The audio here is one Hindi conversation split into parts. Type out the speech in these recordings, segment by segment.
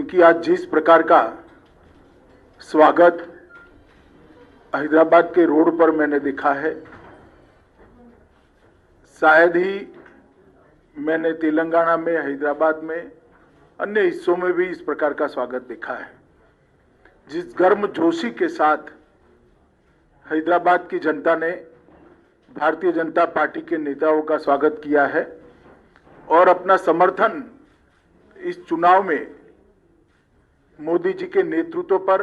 क्योंकि आज जिस प्रकार का स्वागत हैदराबाद के रोड पर मैंने देखा है, शायद ही मैंने तेलंगाना में, हैदराबाद में, अन्य हिस्सों में भी इस प्रकार का स्वागत देखा है। जिस गर्मजोशी के साथ हैदराबाद की जनता ने भारतीय जनता पार्टी के नेताओं का स्वागत किया है और अपना समर्थन इस चुनाव में मोदी जी के नेतृत्व पर,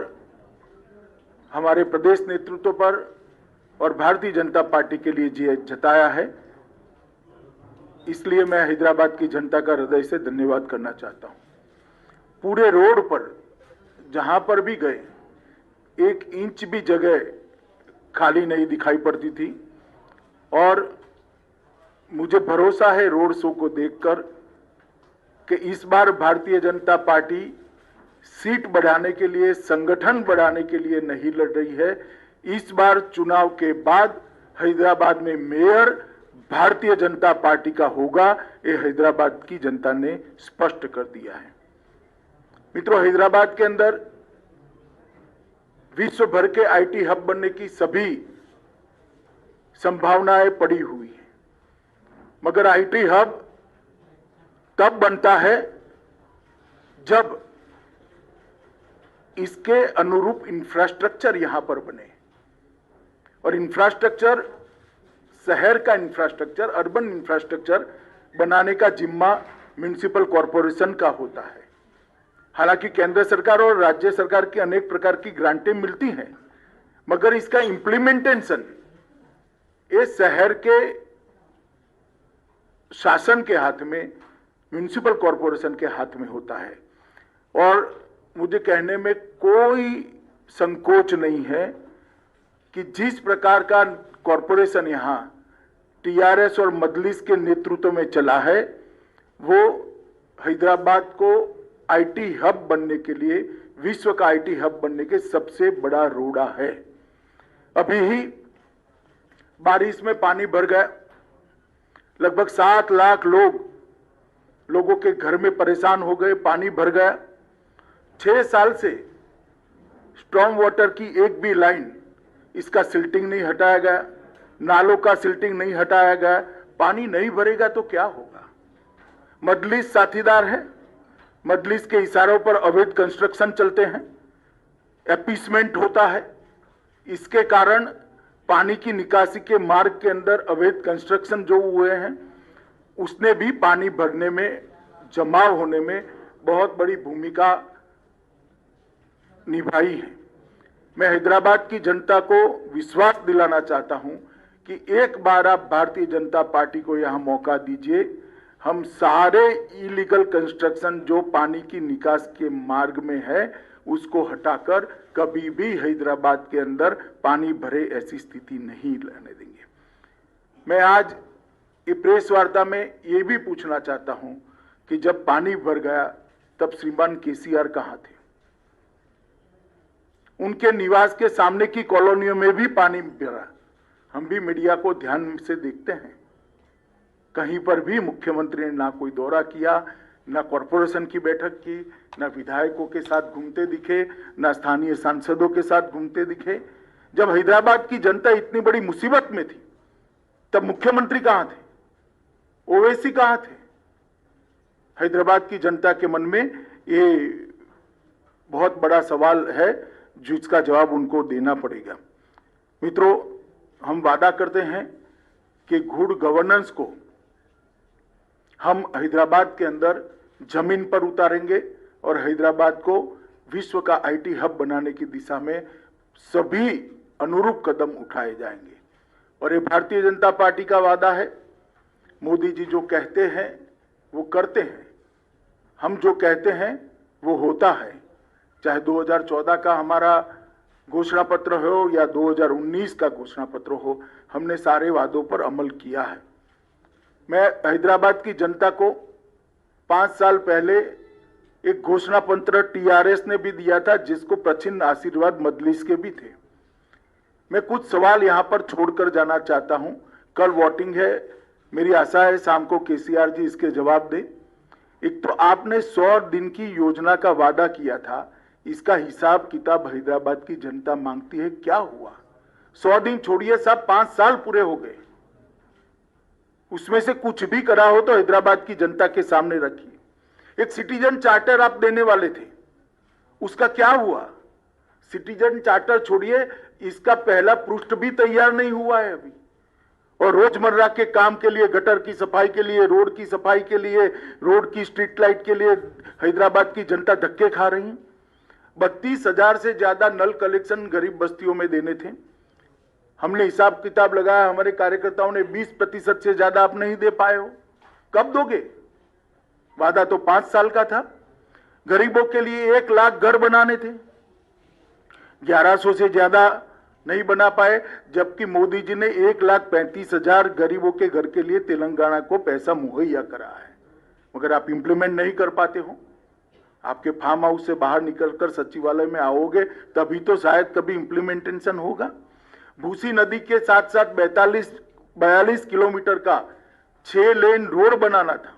हमारे प्रदेश नेतृत्व पर और भारतीय जनता पार्टी के लिए जताया है, इसलिए मैं हैदराबाद की जनता का हृदय से धन्यवाद करना चाहता हूं। पूरे रोड पर जहां पर भी गए, 1 इंच भी जगह खाली नहीं दिखाई पड़ती थी और मुझे भरोसा है रोड शो को देखकर कि इस बार भारतीय जनता पार्टी सीट बढ़ाने के लिए, संगठन बढ़ाने के लिए नहीं लड़ रही है। इस बार चुनाव के बाद हैदराबाद में मेयर भारतीय जनता पार्टी का होगा, ये हैदराबाद की जनता ने स्पष्ट कर दिया है। मित्रों, हैदराबाद के अंदर विश्व भर के आईटी हब बनने की सभी संभावनाएं पड़ी हुई हैं, मगर आईटी हब तब बनता है जब इसके अनुरूप इंफ्रास्ट्रक्चर यहां पर बने, और इंफ्रास्ट्रक्चर, शहर का इंफ्रास्ट्रक्चर, अर्बन इंफ्रास्ट्रक्चर बनाने का जिम्मा म्युनिसिपल कॉरपोरेशन का होता है। हालांकि केंद्र सरकार और राज्य सरकार की अनेक प्रकार की ग्रांटें मिलती हैं, मगर इसका इंप्लीमेंटेशन ये शहर के शासन के हाथ में, म्युनिसिपल कॉरपोरेशन के हाथ में होता है। और मुझे कहने में कोई संकोच नहीं है कि जिस प्रकार का कॉरपोरेशन यहां टीआरएस और मजलिस के नेतृत्व में चला है, वो हैदराबाद को आईटी हब बनने के लिए, विश्व का आईटी हब बनने के सबसे बड़ा रोड़ा है। अभी ही बारिश में पानी भर गया, लगभग 7 लाख लोगों के घर में परेशान हो गए, पानी भर गया। 6 साल से स्टॉर्म वाटर की एक भी लाइन, इसका सिल्टिंग नहीं हटाया गया, नालों का सिल्टिंग नहीं हटाया गया। पानी नहीं भरेगा तो क्या होगा? मजलिस साथीदार है, मजलिस के इशारों पर अवैध कंस्ट्रक्शन चलते हैं, एपीसमेंट होता है। इसके कारण पानी की निकासी के मार्ग के अंदर अवैध कंस्ट्रक्शन जो हुए हैं, उसने भी पानी भरने में, जमाव होने में बहुत बड़ी भूमिका निभाई है। मैं हैदराबाद की जनता को विश्वास दिलाना चाहता हूं कि एक बार आप भारतीय जनता पार्टी को यहां मौका दीजिए। हम सारे इलीगल कंस्ट्रक्शन जो पानी की निकास के मार्ग में है, उसको हटाकर कभी भी हैदराबाद के अंदर पानी भरे ऐसी स्थिति नहीं रहने देंगे। मैं आज ये प्रेस वार्ता में ये भी पूछना चाहता हूं कि जब पानी भर गया तब श्रीमान केसीआर कहां थे? उनके निवास के सामने की कॉलोनियों में भी पानी भरा। हम भी मीडिया को ध्यान से देखते हैं, कहीं पर भी मुख्यमंत्री ने ना कोई दौरा किया, ना कॉरपोरेशन की बैठक की, ना विधायकों के साथ घूमते दिखे, ना स्थानीय सांसदों के साथ घूमते दिखे। जब हैदराबाद की जनता इतनी बड़ी मुसीबत में थी, तब मुख्यमंत्री कहां थे? ओवैसी कहां थे? हैदराबाद की जनता के मन में ये बहुत बड़ा सवाल है, जिसका जवाब उनको देना पड़ेगा। मित्रों, हम वादा करते हैं कि गुड गवर्नेंस को हम हैदराबाद के अंदर जमीन पर उतारेंगे और हैदराबाद को विश्व का आईटी हब बनाने की दिशा में सभी अनुरूप कदम उठाए जाएंगे। और ये भारतीय जनता पार्टी का वादा है। मोदी जी जो कहते हैं वो करते हैं, हम जो कहते हैं वो होता है। चाहे 2014 का हमारा घोषणा पत्र हो या 2019 का घोषणा पत्र हो, हमने सारे वादों पर अमल किया है। मैं हैदराबाद की जनता को 5 साल पहले एक घोषणा पत्र टीआरएस ने भी दिया था, जिसको प्रचिन्ह आशीर्वाद मजलिस के भी थे। मैं कुछ सवाल यहां पर छोड़कर जाना चाहता हूं। कल वोटिंग है, मेरी आशा है शाम को केसीआर जी इसके जवाब दें। एक तो आपने 100 दिन की योजना का वादा किया था, इसका हिसाब किताब हैदराबाद की जनता मांगती है। क्या हुआ? 100 दिन छोड़िए साहब, 5 साल पूरे हो गए। उसमें से कुछ भी करा हो तो हैदराबाद की जनता के सामने रखिए। एक सिटीजन चार्टर आप देने वाले थे, उसका क्या हुआ? सिटीजन चार्टर छोड़िए, इसका पहला पृष्ठ भी तैयार नहीं हुआ है अभी। और रोजमर्रा के काम के लिए, गटर की सफाई के लिए, रोड की सफाई के लिए, रोड की स्ट्रीट लाइट के लिए हैदराबाद की जनता धक्के खा रही है। 32,000 से ज्यादा नल कलेक्शन गरीब बस्तियों में देने थे। हमने हिसाब किताब लगाया, हमारे कार्यकर्ताओं ने 20% से ज्यादा आप नहीं दे पाए हो। कब दोगे? वादा तो 5 साल का था। गरीबों के लिए 1 लाख घर बनाने थे, 1100 से ज्यादा नहीं बना पाए, जबकि मोदी जी ने 1,35,000 गरीबों के घर के लिए तेलंगाना को पैसा मुहैया करा है, मगर आप इंप्लीमेंट नहीं कर पाते हो। आपके फार्म हाउस से बाहर निकलकर सचिवालय में आओगे तभी तो शायद कभी इंप्लीमेंटेशन होगा। भूसी नदी के साथ साथ 42 किलोमीटर का 6 लेन रोड बनाना था।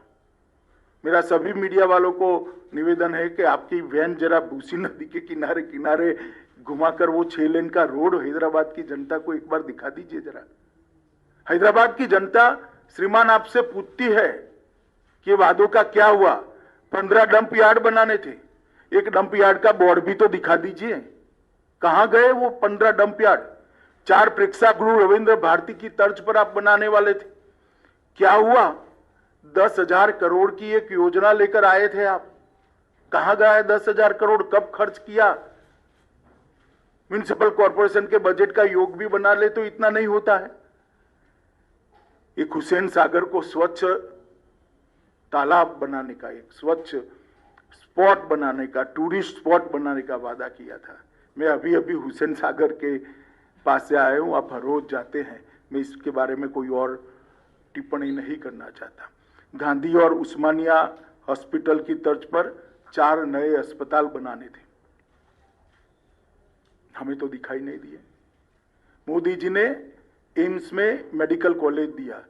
मेरा सभी मीडिया वालों को निवेदन है कि आपकी वैन जरा भूसी नदी के किनारे किनारे घुमाकर वो 6 लेन का रोड हैदराबाद की जनता को एक बार दिखा दीजिए जरा। हैदराबाद की जनता श्रीमान आपसे पूछती है कि वादों का क्या हुआ। 15 डंप यार्ड बनाने थे, एक डंप यार्ड का बोर्ड भी तो दिखा दीजिए। कहां गए वो 15 डंप यार्ड? 4 प्रेक्षागृह रविंद्र भारती की तर्ज पर आप बनाने वाले थे, क्या हुआ? 10,000 करोड़ की एक योजना लेकर आए थे आप, कहां गया 10,000 करोड़? कब खर्च किया? म्युनिसिपल कॉर्पोरेशन के बजट का योग भी बना ले तो इतना नहीं होता है। एक हुसैन सागर को स्वच्छ तालाब बनाने का, एक स्वच्छ स्पॉट बनाने का, टूरिस्ट स्पॉट बनाने का वादा किया था। मैं अभी अभी हुसैन सागर के पास से आया हूं, आप हर रोज जाते हैं, मैं इसके बारे में कोई और टिप्पणी नहीं करना चाहता। गांधी और उस्मानिया हॉस्पिटल की तर्ज पर 4 नए अस्पताल बनाने थे, हमें तो दिखाई नहीं दिए। मोदी जी ने एम्स में मेडिकल कॉलेज दिया,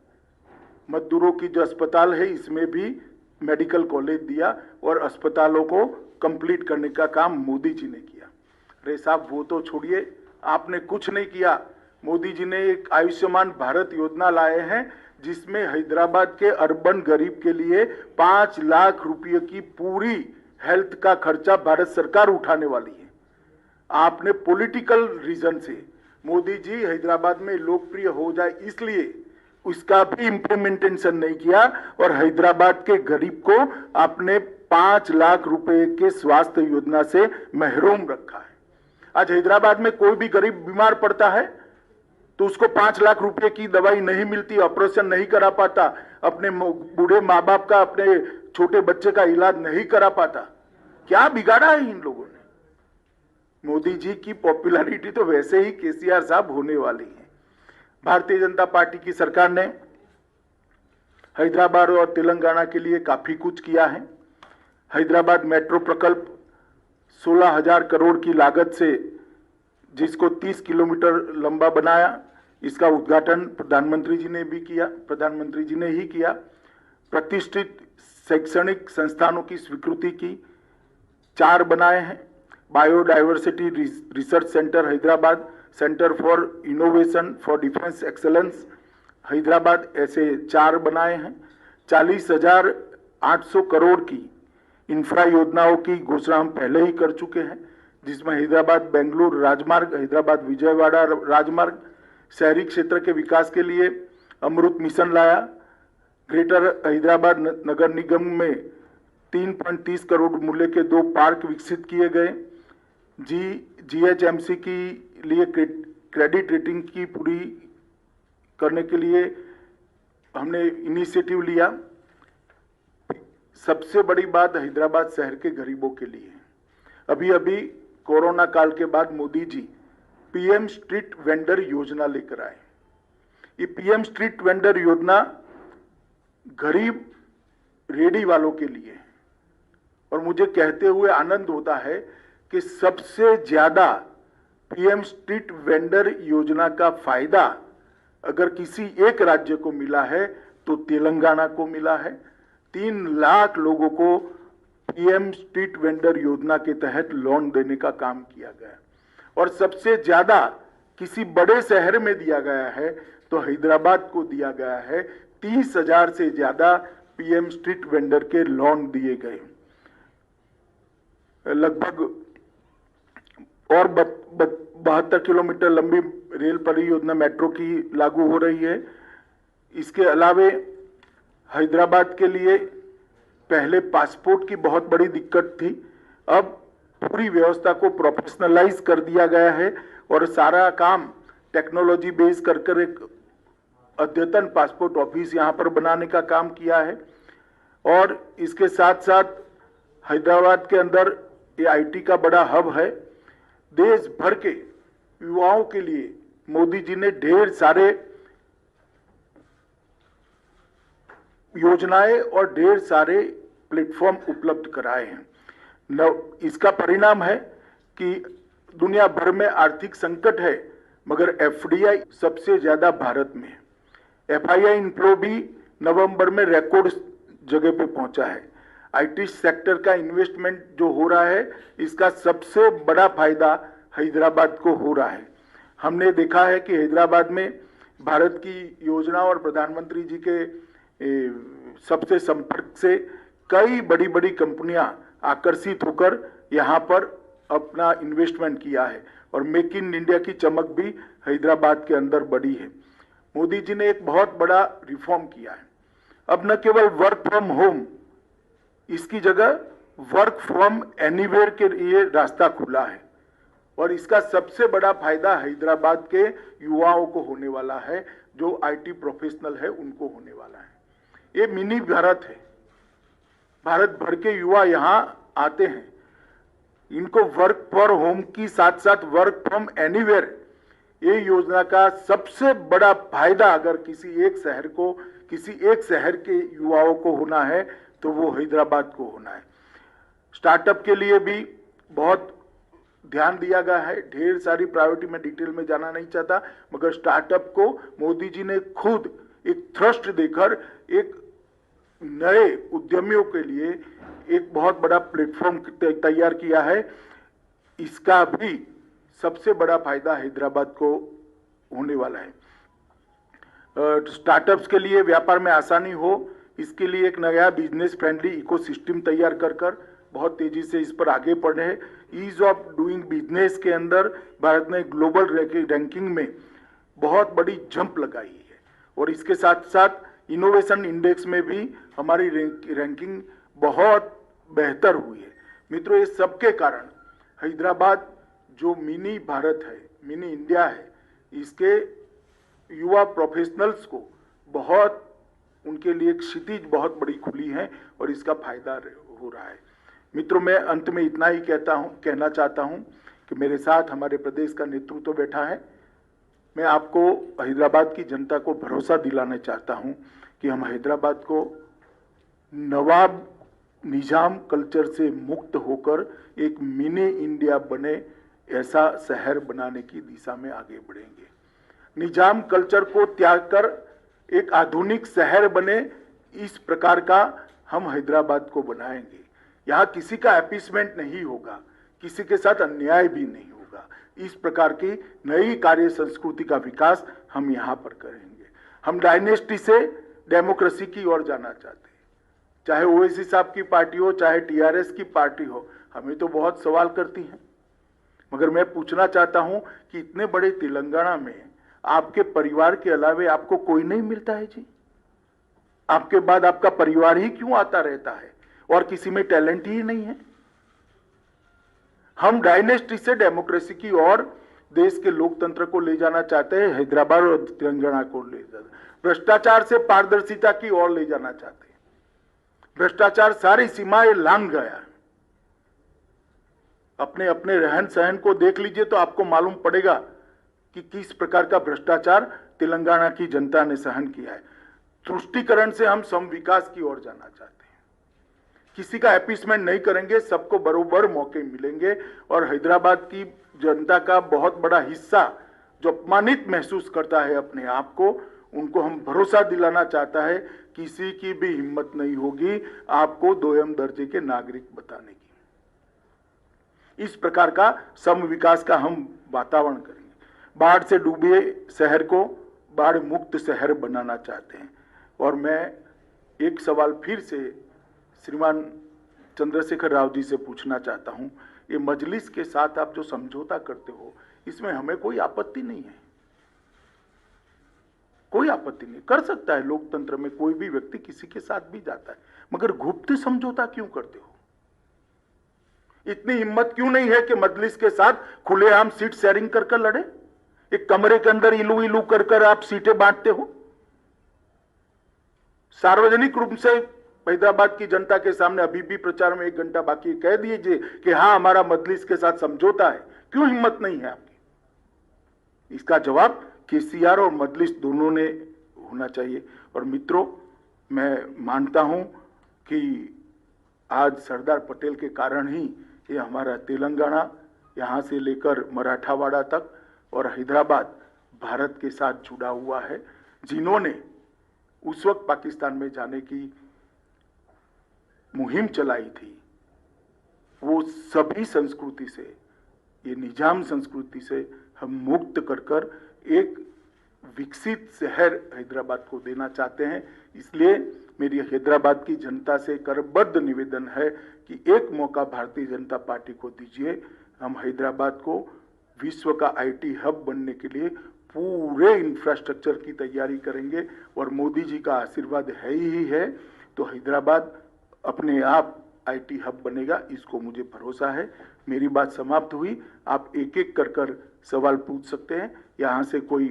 मजदूरों की जो अस्पताल है इसमें भी मेडिकल कॉलेज दिया और अस्पतालों को कंप्लीट करने का काम मोदी जी ने किया। अरे साहब वो तो छोड़िए, आपने कुछ नहीं किया। मोदी जी ने एक आयुष्मान भारत योजना लाए हैं जिसमें हैदराबाद के अर्बन गरीब के लिए 5 लाख रुपए की पूरी हेल्थ का खर्चा भारत सरकार उठाने वाली है। आपने पॉलिटिकल रीजन से मोदी जी हैदराबाद में लोकप्रिय हो जाए इसलिए उसका भी इंप्लीमेंटेशन नहीं किया और हैदराबाद के गरीब को आपने 5 लाख रुपए के स्वास्थ्य योजना से महरूम रखा है। आज हैदराबाद में कोई भी गरीब बीमार पड़ता है तो उसको 5 लाख रुपए की दवाई नहीं मिलती, ऑपरेशन नहीं करा पाता, अपने बूढ़े माँ बाप का, अपने छोटे बच्चे का इलाज नहीं करा पाता। क्या बिगाड़ा है इन लोगों ने? मोदी जी की पॉपुलैरिटी तो वैसे ही केसीआर साहब होने वाली है। भारतीय जनता पार्टी की सरकार ने हैदराबाद और तेलंगाना के लिए काफी कुछ किया है। हैदराबाद मेट्रो प्रकल्प 16,000 करोड़ की लागत से जिसको 30 किलोमीटर लंबा बनाया, इसका उद्घाटन प्रधानमंत्री जी ने भी किया, प्रधानमंत्री जी ने ही किया। प्रतिष्ठित शैक्षणिक संस्थानों की स्वीकृति की 4 बनाए हैं। Biodiversity research centre Hyderabad, centre for innovation for defence excellence Hyderabad, ऐसे 4 बनाए हैं। 40,800 करोड़ की इंफ्रा योजनाओं की घोषणा हम पहले ही कर चुके हैं, जिसमें हैदराबाद बेंगलुरु राजमार्ग, हैदराबाद विजयवाड़ा राजमार्ग, शहरी क्षेत्र के विकास के लिए अमृत मिशन लाया। ग्रेटर हैदराबाद नगर निगम में 3.30 करोड़ मूल्य के 2 पार्क विकसित किए गए। GHMC की लिए क्रेडिट रेटिंग की पूरी करने के लिए हमने इनिशिएटिव लिया। सबसे बड़ी बात हैदराबाद शहर के गरीबों के लिए, अभी अभी कोरोना काल के बाद Modi ji PM street vendor योजना लेकर आए। ये PM स्ट्रीट वेंडर योजना गरीब रेडी वालों के लिए है और मुझे कहते हुए आनंद होता है कि सबसे ज्यादा PM स्ट्रीट वेंडर योजना का फायदा अगर किसी एक राज्य को मिला है तो तेलंगाना को मिला है। 3 लाख लोगों को पीएम स्ट्रीट वेंडर योजना के तहत लोन देने का काम किया गया और सबसे ज्यादा किसी बड़े शहर में दिया गया है तो हैदराबाद को दिया गया है। 30,000 से ज्यादा पीएम स्ट्रीट वेंडर के लोन दिए गए। लगभग और 72 किलोमीटर लंबी रेल परियोजना मेट्रो की लागू हो रही है। इसके अलावे हैदराबाद के लिए पहले पासपोर्ट की बहुत बड़ी दिक्कत थी, अब पूरी व्यवस्था को प्रोफेशनलाइज कर दिया गया है और सारा काम टेक्नोलॉजी बेस कर एक अद्यतन पासपोर्ट ऑफिस यहां पर बनाने का काम किया है। और इसके साथ साथ हैदराबाद के अंदर ये आईटी का बड़ा हब है। देश भर के युवाओं के लिए मोदी जी ने ढेर सारे योजनाएं और ढेर सारे प्लेटफॉर्म उपलब्ध कराए हैं। इसका परिणाम है कि दुनिया भर में आर्थिक संकट है, मगर एफडीआई सबसे ज्यादा भारत में है। एफआईआई इनफ्लो भी नवंबर में रिकॉर्ड जगह पे पहुंचा है। आईटी सेक्टर का इन्वेस्टमेंट जो हो रहा है, इसका सबसे बड़ा फायदा हैदराबाद को हो रहा है। हमने देखा है कि हैदराबाद में भारत की योजना और प्रधानमंत्री जी के सबसे संपर्क से कई बड़ी बड़ी कंपनियां आकर्षित होकर यहां पर अपना इन्वेस्टमेंट किया है और मेक इन इंडिया की चमक भी हैदराबाद के अंदर बढ़ी है। मोदी जी ने एक बहुत बड़ा रिफॉर्म किया है। अब न केवल वर्क फ्रॉम होम, इसकी जगह वर्क फ्रॉम एनीवेयर के लिए रास्ता खुला है और इसका सबसे बड़ा फायदा हैदराबाद के युवाओं को होने वाला है, जो आईटी प्रोफेशनल है उनको होने वाला है। ये मिनी भारत है। भारत भर के युवा यहां आते हैं, इनको वर्क फॉर होम की साथ साथ वर्क फ्रॉम एनीवेयर, ये योजना का सबसे बड़ा फायदा अगर किसी एक शहर के युवाओं को होना है तो वो हैदराबाद को होना है। स्टार्टअप के लिए भी बहुत ध्यान दिया गया है। ढेर सारी प्रायोरिटी में डिटेल में जाना नहीं चाहता, मगर स्टार्टअप को मोदी जी ने खुद एक थ्रस्ट देकर एक नए उद्यमियों के लिए एक बहुत बड़ा प्लेटफॉर्म तैयार किया है। इसका भी सबसे बड़ा फायदा हैदराबाद को होने वाला है। स्टार्टअप्स के लिए व्यापार में आसानी हो, इसके लिए एक नया बिजनेस फ्रेंडली इकोसिस्टम तैयार कर बहुत तेजी से इस पर आगे बढ़े हैं। ईज ऑफ डूइंग बिजनेस के अंदर भारत ने ग्लोबल रैंकिंग में बहुत बड़ी जंप लगाई है और इसके साथ साथ इनोवेशन इंडेक्स में भी हमारी रैंकिंग बहुत बेहतर हुई है। मित्रों, ये सबके कारण हैदराबाद जो मिनी भारत है, मिनी इंडिया है, इसके युवा प्रोफेशनलस को बहुत, उनके लिए एक क्षितिज बहुत बड़ी खुली है और इसका फायदा हो रहा है। मित्रों, मैं अंत में इतना ही कहना चाहता हूं कि मेरे साथ हमारे प्रदेश का नेतृत्व बैठा है। मैं आपको हैदराबाद की जनता को भरोसा दिलाना चाहता हूं कि हम हैदराबाद को नवाब निजाम कल्चर से मुक्त होकर एक मिनी इंडिया बने, ऐसा शहर बनाने की दिशा में आगे बढ़ेंगे। निजाम कल्चर को त्याग कर एक आधुनिक शहर बने, इस प्रकार का हम हैदराबाद को बनाएंगे। यहाँ किसी का अपीसमेंट नहीं होगा, किसी के साथ अन्याय भी नहीं होगा। इस प्रकार की नई कार्य संस्कृति का विकास हम यहाँ पर करेंगे। हम डायनेस्टी से डेमोक्रेसी की ओर जाना चाहते हैं। चाहे ओवैसी साहब की पार्टी हो, चाहे टीआरएस की पार्टी हो, हमें तो बहुत सवाल करती हैं, मगर मैं पूछना चाहता हूं कि इतने बड़े तेलंगाना में आपके परिवार के अलावे आपको कोई नहीं मिलता है जी? आपके बाद आपका परिवार ही क्यों आता रहता है और किसी में टैलेंट ही नहीं है? हम डायनेस्टी से डेमोक्रेसी की ओर देश के लोकतंत्र को ले जाना चाहते हैं, हैदराबाद और तेलंगाना को ले जाना, भ्रष्टाचार से पारदर्शिता की ओर ले जाना चाहते हैं। भ्रष्टाचार सारी सीमाएं लांघ गया। अपने अपने रहन सहन को देख लीजिए तो आपको मालूम पड़ेगा कि किस प्रकार का भ्रष्टाचार तेलंगाना की जनता ने सहन किया है। तुष्टीकरण से हम सम विकास की ओर जाना चाहते हैं। किसी का अपीसमेंट नहीं करेंगे, सबको बरोबर मौके मिलेंगे और हैदराबाद की जनता का बहुत बड़ा हिस्सा जो अपमानित महसूस करता है अपने आप को, उनको हम भरोसा दिलाना चाहता है, किसी की भी हिम्मत नहीं होगी आपको दोयम दर्जे के नागरिक बताने की। इस प्रकार का सम विकास का हम वातावरण करेंगे। बाढ़ से डूबे शहर को बाढ़ मुक्त शहर बनाना चाहते हैं। और मैं एक सवाल फिर से श्रीमान चंद्रशेखर राव जी से पूछना चाहता हूं, ये मजलिस के साथ आप जो समझौता करते हो, इसमें हमें कोई आपत्ति नहीं है, कोई आपत्ति नहीं, कर सकता है। लोकतंत्र में कोई भी व्यक्ति किसी के साथ भी जाता है, मगर गुप्त समझौता क्यों करते हो? इतनी हिम्मत क्यों नहीं है कि मजलिस के साथ खुलेआम सीट शेयरिंग कर लड़े? एक कमरे के अंदर इलू इलू कर आप सीटें बांटते हो। सार्वजनिक रूप से हैदराबाद की जनता के सामने अभी भी प्रचार में 1 घंटा बाकी कह दीजिए कि हां हमारा मजलिस के साथ समझौता है। क्यों हिम्मत नहीं है आपकी? इसका जवाब केसीआर और मजलिस दोनों ने होना चाहिए। और मित्रों, मैं मानता हूं कि आज सरदार पटेल के कारण ही ये हमारा तेलंगाना यहां से लेकर मराठावाड़ा तक और हैदराबाद भारत के साथ जुड़ा हुआ है। जिन्होंने उस वक्त पाकिस्तान में जाने की मुहिम चलाई थी, वो सभी संस्कृति से, ये निजाम संस्कृति से हम मुक्त कर एक विकसित शहर हैदराबाद को देना चाहते हैं। इसलिए मेरी हैदराबाद की जनता से करबद्ध निवेदन है कि एक मौका भारतीय जनता पार्टी को दीजिए। हम हैदराबाद को विश्व का आईटी हब बनने के लिए पूरे इंफ्रास्ट्रक्चर की तैयारी करेंगे और मोदी जी का आशीर्वाद है ही है, तो हैदराबाद अपने आप आईटी हब बनेगा, इसको मुझे भरोसा है। मेरी बात समाप्त हुई। आप एक एक कर सवाल पूछ सकते हैं। यहाँ से कोई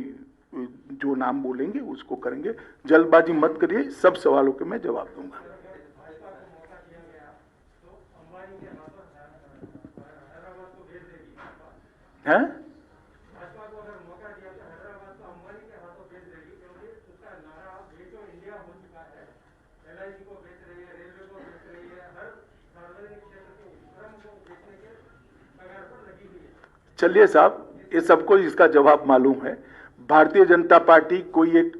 जो नाम बोलेंगे उसको करेंगे। जल्दबाजी मत करिए, सब सवालों के मैं जवाब दूंगा। हैं? चलिए साहब, ये सबको इसका जवाब मालूम है। भारतीय जनता पार्टी कोई एक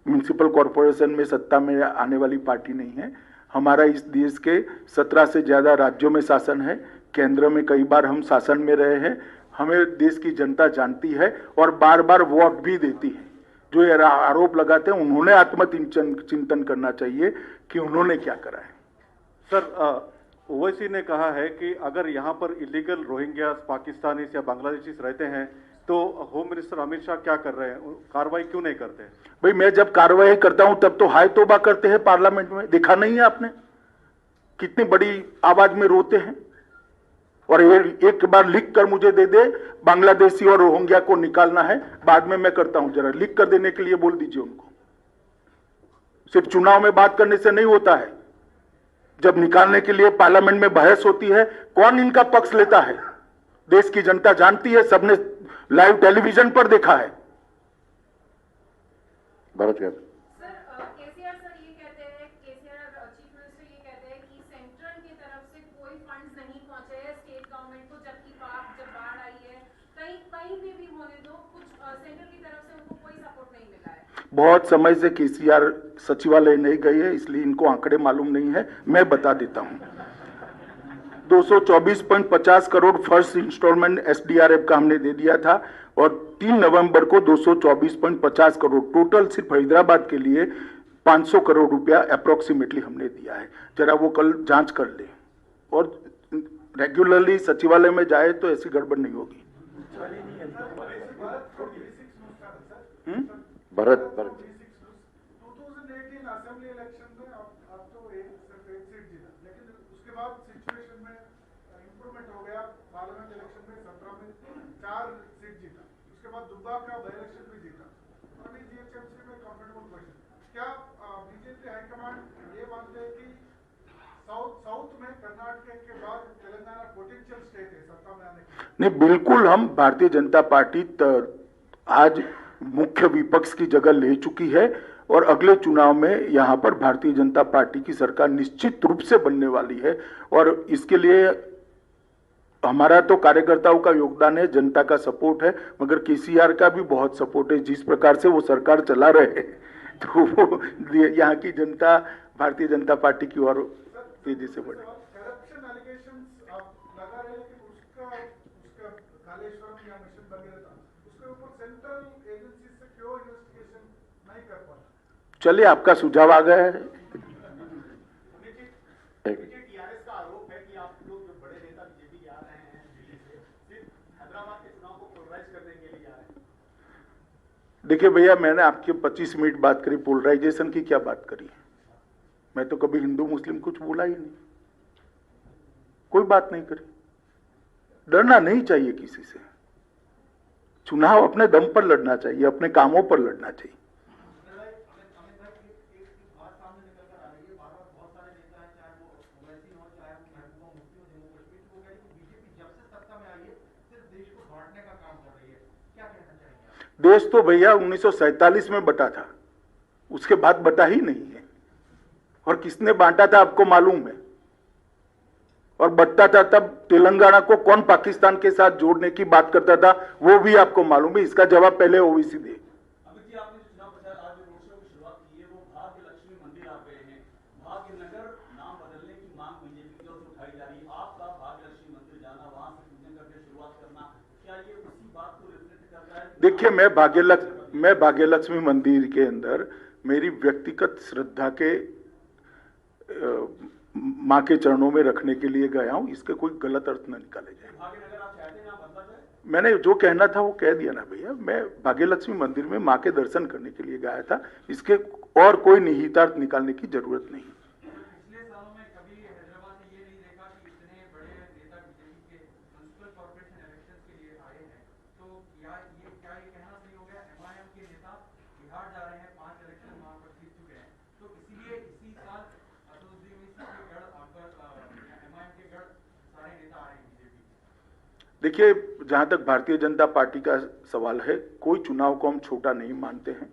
म्युनिसिपल कॉरपोरेशन में सत्ता में आने वाली पार्टी नहीं है। हमारा इस देश के 17 से ज्यादा राज्यों में शासन है, केंद्र में कई बार हम शासन में रहे हैं। हमें देश की जनता जानती है और बार बार वोट भी देती है। जो ये आरोप लगाते हैं, उन्होंने आत्मचिंतन करना चाहिए कि उन्होंने क्या करा है। सर, ओवैसी ने कहा है कि अगर यहाँ पर इलीगल रोहिंग्या पाकिस्तानी या बांग्लादेशी रहते हैं तो होम मिनिस्टर अमित शाह क्या कर रहे हैं, कार्रवाई क्यों नहीं करते? भाई, मैं जब कार्रवाई करता हूं तब तो हाय तौबा करते हैं पार्लियामेंट में। देखा नहीं है आपने कितनी बड़ी आवाज में रोते हैं? और ये एक बार लिख कर मुझे दे दे, बांग्लादेशी और रोहिंग्या को निकालना है, बाद में मैं करता हूं। जरा लिख कर देने के लिए बोल दीजिए उनको। सिर्फ चुनाव में बात करने से नहीं होता है, जब निकालने के लिए पार्लियामेंट में बहस होती है, कौन इनका पक्ष लेता है देश की जनता जानती है, सबने लाइव टेलीविजन पर देखा है। भारत का केसीआर सर ये कहते हैं, केसीआर चीफ मिनिस्टर ये कहते हैं कि सेंट्रल की तरफ से कोई फंड्स नहीं पहुंचे हैं स्टेट गवर्नमेंट को, जबकि जब बाढ़ आई है कहीं पे भी होने दो, कुछ सेंट्रल की तरफ से उनको कोई सपोर्ट नहीं मिला है। बहुत समय से केसीआर सचिवालय नहीं गई है, इसलिए इनको आंकड़े मालूम नहीं है। मैं बता देता हूं, 224.50 करोड़ फर्स्ट इंस्टॉलमेंट एसडीआरएफ का हमने दे दिया था और 3 नवंबर को 224.50 करोड़ टोटल सिर्फ हैदराबाद के लिए 500 करोड़ रुपया अप्रोक्सीमेटली हमने दिया है। जरा वो कल जांच कर ले और रेगुलरली सचिवालय में जाए तो ऐसी गड़बड़ नहीं होगी। भारत 2018 असेंबली इलेक्शन में आप तो एक सीट जीता, लेकिन उसके बाद सिचुएशन में इंप्रूवमेंट हो गया। पार्लियामेंट इलेक्शन में 17 में 4 सीट जीता, उसके बाद दुब्बा का बाई इलेक्शन भी जीता और अभी जीएचएमसी में कंफर्टेबल क्वेश्चन। क्या बीजेपी हाईकमांड ये मानते हैं कि साउथ में कर्नाटक के बाद तेलंगाना पोटेंशियल स्टेट है सत्ता में आने की? नहीं, बिल्कुल। हम भारतीय जनता पार्टी आज मुख्य विपक्ष की जगह ले चुकी है और अगले चुनाव में यहां पर भारतीय जनता पार्टी की सरकार निश्चित रूप से बनने वाली है। और इसके लिए हमारा तो कार्यकर्ताओं का योगदान है, जनता का सपोर्ट है, मगर केसीआर का भी बहुत सपोर्ट है। जिस प्रकार से वो सरकार चला रहे हैं, तो वो यहाँ की जनता भारतीय जनता पार्टी की ओर तेजी से बढ़े। करप्शन एलिगेशंस आप लगा रहे हैं, लेकिन उसका कालेश्वरम या मिशन वगैरह था, उसके ऊपर सेंट्रल एजेंसी से क्यों इन्वेस्टिगेशन नहीं कर पाता? चलिए, आपका सुझाव आ गया है। टीआरएस का आरोप है कि आप लोग जो बड़े नेता बीजेपी के आ रहे हैं दिल्ली से, सिर्फ हैदराबाद के चुनाव को पोलराइज करने के लिए आ रहे हैं। देखिए भैया, मैंने आपके 25 मिनट बात करी, पोलराइजेशन की क्या बात करी? मैं तो कभी हिंदू मुस्लिम कुछ बोला ही नहीं, कोई बात नहीं करी। डरना नहीं चाहिए किसी से, चुनाव अपने दम पर लड़ना चाहिए, अपने कामों पर लड़ना चाहिए। देश तो भैया 1947 में बटा था, उसके बाद बटा ही नहीं है। और किसने बांटा था आपको मालूम है? और बटता था तब तेलंगाना को कौन पाकिस्तान के साथ जोड़ने की बात करता था, वो भी आपको मालूम है। इसका जवाब पहले ओवैसी दे। अमित जी, आपने जो चुनाव प्रचार आज रोड शो की शुरुआत की है, वो भाग्य लक्ष्मी मंदिर आप गए हैं। भाग्य नगर नाम बदलने की मांग बीजेपी की ओर से उठाई जा रही है। आपका भाग्य लक्ष्मी मंदिर जाना, वहां से पूजन करके शुरुआत करना, क्या ये उसी बात को रिफ्लेक्ट करता है? देखिए, मैं भाग्यलक्ष्मी मंदिर के अंदर मेरी व्यक्तिगत श्रद्धा के माँ के चरणों में रखने के लिए गया हूं। इसके कोई गलत अर्थ न निकाले जाए। भाग्यनगर आप चाहते हैं ना बदला जाए? मैंने जो कहना था वो कह दिया ना भैया। मैं भाग्यलक्ष्मी मंदिर में माँ के दर्शन करने के लिए गया था, इसके और कोई निहितार्थ निकालने की जरूरत नहीं। पिछले सालों में कभी हैदराबाद ने ये नहीं देखा कि इतने बड़े नेता बीजेपी के म्युनिसिपल कॉर्पोरेशन इलेक्शन के लिए आए हैं, तो क्या ये कहना सही हो गया? एमआईएम के नेता बिहार जा रहे हैं, 5 इलेक्शन वहां पर जीत चुके हैं, तो इसीलिए इसी साल देखिए, जहां तक भारतीय जनता पार्टी का सवाल है, कोई चुनाव को हम छोटा नहीं मानते हैं।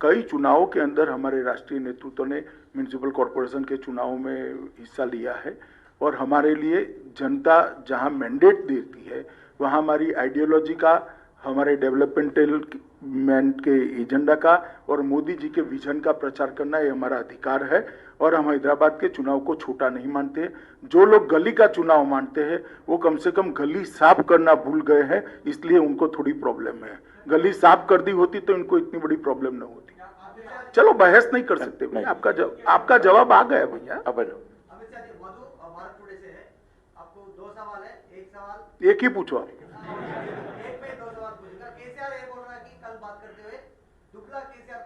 कई चुनावों के अंदर हमारे राष्ट्रीय नेतृत्व ने म्युनिसिपल कॉर्पोरेशन के चुनाव में हिस्सा लिया है, और हमारे लिए जनता जहां मैंडेट देती है वहां हमारी आइडियोलॉजी का, हमारे डेवलपमेंट के एजेंडा का और मोदी जी के विजन का प्रचार करना ये हमारा अधिकार है। और हम हैदराबाद के चुनाव को छोटा नहीं मानते। जो लोग गली का चुनाव मानते हैं वो कम से कम गली साफ करना भूल गए हैं, इसलिए उनको थोड़ी प्रॉब्लम है। गली साफ कर दी होती तो इनको इतनी बड़ी प्रॉब्लम न होती। चलो, बहस नहीं कर सकते भैया। आपका जवाब आ गया भैया। अब एक ही पूछो आप।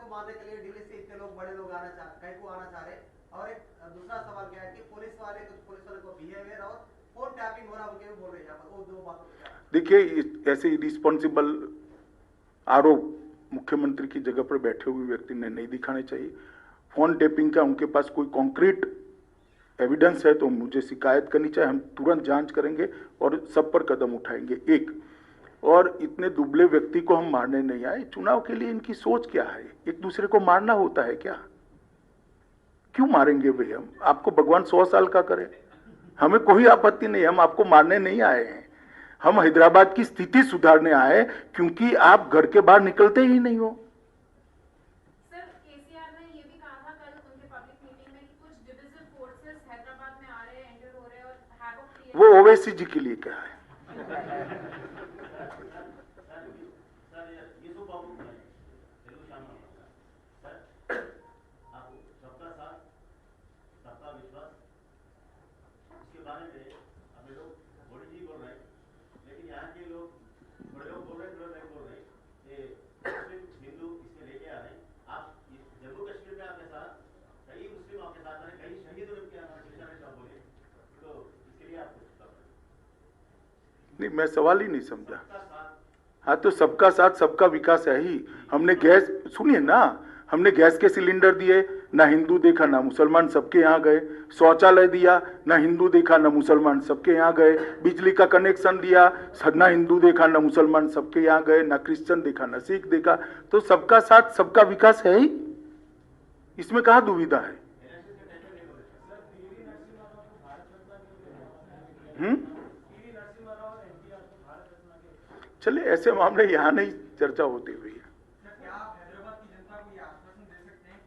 मारने के लिए दिल्ली से इतने लोग बड़े लोग आना चाह रहे, और एक दूसरा सवाल क्या है कि पुलिस वाले को बिहेवियर और फोन टैपिंग हो रहा है, बोल रहे हैं। वो दो बातों पे क्या? देखिए, ऐसे इरिस्पॉन्सिबल आरोप मुख्यमंत्री की जगह पर बैठे हुए व्यक्ति ने नहीं दिखाने चाहिए। फोन टैपिंग का उनके पास कोई कॉन्क्रीट एविडेंस है तो मुझे शिकायत करनी चाहिए, हम तुरंत जांच करेंगे और सब पर कदम उठाएंगे। एक और इतने दुबले व्यक्ति को हम मारने नहीं आए। चुनाव के लिए इनकी सोच क्या है? एक दूसरे को मारना होता है क्या? क्यों मारेंगे भैया? हम आपको भगवान 100 साल का करे, हमें कोई आपत्ति नहीं। हम आपको मारने नहीं आए हैं, हम हैदराबाद की स्थिति सुधारने आए, क्योंकि आप घर के बाहर निकलते ही नहीं हो। सर, केसीआर ने ये भी कहा था कल उनके पब्लिक मीटिंग में कि कुछ डिविजिव फोर्सेस हैदराबाद में आ रहे हैं, एंटर हो रहे हैं और हैवॉक क्रिएट। वो ओवैसी जी के लिए क्या है? नहीं, मैं सवाल ही नहीं समझा। हाँ, तो सबका साथ सबका विकास है ही। हमने गैस, सुनिए ना, हमने गैस के सिलेंडर दिए, ना हिंदू देखा ना मुसलमान, सबके यहाँ गए। शौचालय दिया, ना हिंदू देखा ना मुसलमान, सबके यहाँ गए। बिजली का कनेक्शन दिया, ना हिंदू देखा ना मुसलमान, सबके यहाँ गए। ना क्रिश्चियन देखा ना सिख देखा। तो सबका साथ सबका विकास है ही, इसमें कहाँ दुविधा है? चलिए, ऐसे मामले यहाँ नहीं चर्चा होती हुई है। क्या आप हैदराबाद की जनता को ये आश्वासन दे सकते हैं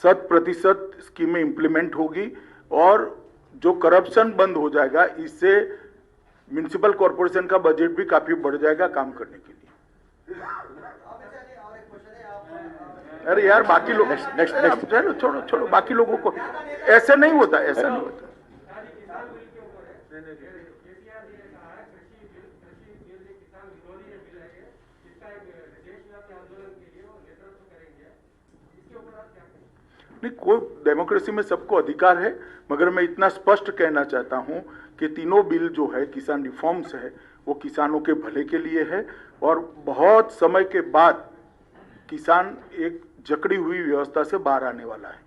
100% स्कीमें इंप्लीमेंट होगी और जो करप्शन बंद हो जाएगा, इससे म्युनिसिपल कॉरपोरेशन का बजट भी काफी बढ़ जाएगा काम करने के लिए। और एक क्वेश्चन है आप अरे यार बाकी लोग next. चलो छोड़ो बाकी लोगों को ऐसे नहीं होता, ऐसा नहीं होता। केसीआर जी ने कहा है कृषि बिल एक किसान विरोधी बिल है, इसका एक देशव्यापी आंदोलन के लिए वो नेतृत्व करेंगे, इसके ऊपर आप क्या कहेंगे? नहीं, कोई डेमोक्रेसी में सबको अधिकार है, मगर मैं इतना स्पष्ट कहना चाहता हूं कि तीनों बिल जो है किसान रिफॉर्म्स है वो किसानों के भले के लिए है और बहुत समय के बाद किसान एक जकड़ी हुई व्यवस्था से बाहर आने वाला है।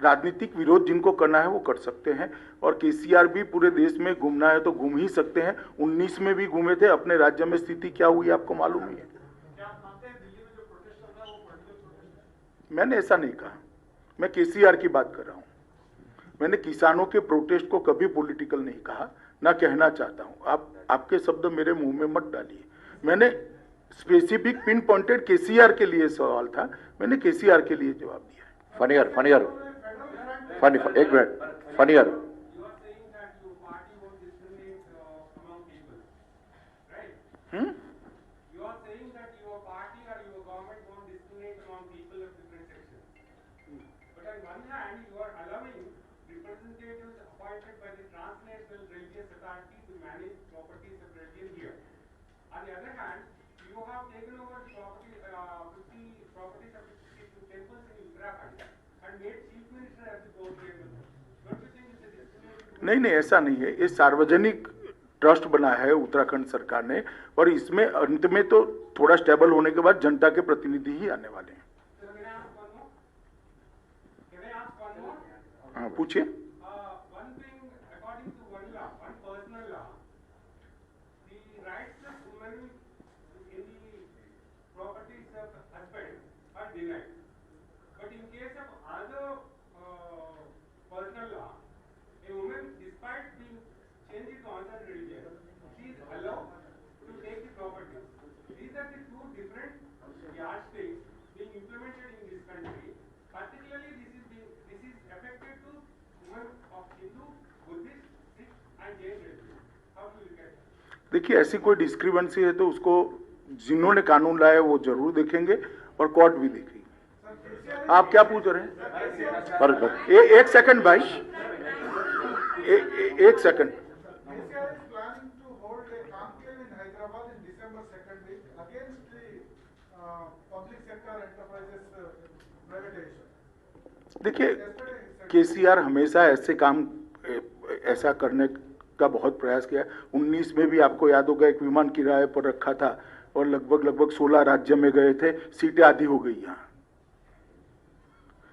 राजनीतिक विरोध जिनको करना है वो कर सकते हैं और केसीआर भी पूरे देश में घूमना है तो घूम ही सकते हैं। 19 में भी घूमे थे, अपने राज्य में स्थिति क्या हुई आपको मालूम ही है। क्या आप मानते हैं दिल्ली में जो प्रोटेस्ट चल रहा है वो पॉलिटिकल प्रोटेस्ट है? मैंने ऐसा नहीं कहा, मैं केसीआर की बात कर रहा हूं। मैंने किसानों के प्रोटेस्ट को कभी पॉलिटिकल नहीं कहा, ना कहना चाहता हूं। आप आपके शब्द मेरे मुंह में मत डालिए। मैंने स्पेसिफिक पिन पॉइंटेड केसीआर के लिए सवाल था, मैंने केसीआर के लिए जवाब दिया है। फनियर एक minute funnier You are saying that your party or your government won't discriminate among people of different sections. But on one hand, you are allowing representatives appointed by the transnational religious authority to manage properties of religion here. On the other hand, you have taken over the property, 50 properties of 52 temples in Uttarakhand and made chief minister as the board chairman. Don't you think it's a discrimination? नहीं, ऐसा नहीं है। ये सार्वजनिक ट्रस्ट बना है उत्तराखंड सरकार ने और इसमें अंत में तो थोड़ा स्टेबल होने के बाद जनता के प्रतिनिधि ही आने वाले हैं। So can I ask one more? Can I ask one more? हाँ पूछिए। One thing, according to one law, one personal law, the rights of women in the properties of husband are denied. But in case of other personal law, a woman, despite being changed to another religion, she is allowed to take the property. These are the two different yardsticks being implemented in this country. Particularly, this is affected to women of Hindu, Buddhist, Sikh, and Jain religion. How do you look at that? देखिए, ऐसी कोई डिस्क्रिपेंसी है तो उसको जिन्होंने कानून लाया वो जरूर देखेंगे और कोर्ट भी देखेगी। आप क्या पूछ रहे हैं? एक सेकंड भाई, एक second. KCR is planning to hold a conclave in Hyderabad in December 2nd week against the public sector enterprises privatization. देखिए, केसीआर हमेशा ऐसे काम ऐसा करने का बहुत प्रयास किया। 19 में भी आपको याद होगा एक विमान किराए पर रखा था और लगभग 16 राज्य में गए थे, सीटें आधी हो गई यहाँ।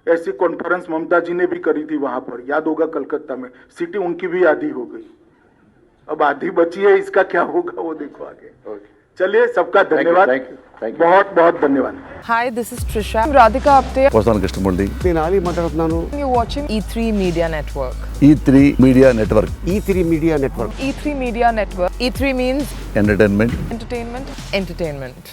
ऐसी कॉन्फ्रेंस ममता जी ने भी करी थी वहां पर, याद होगा कलकत्ता में, सीटें उनकी भी आधी हो गई। अब आधी बची है, इसका क्या होगा वो देखो आगे। चलिए, सबका धन्यवाद, बहुत बहुत धन्यवाद। Hi, this is Trisha. I'm Radhika Apte. వస్తాను కృష్ణమూర్తి నేను ఆలీ మాట్లాడుతున్నాను. You're watching E3 Media Network. E3 media network E3 media network. E3 Media Network. E3 means entertainment entertainment.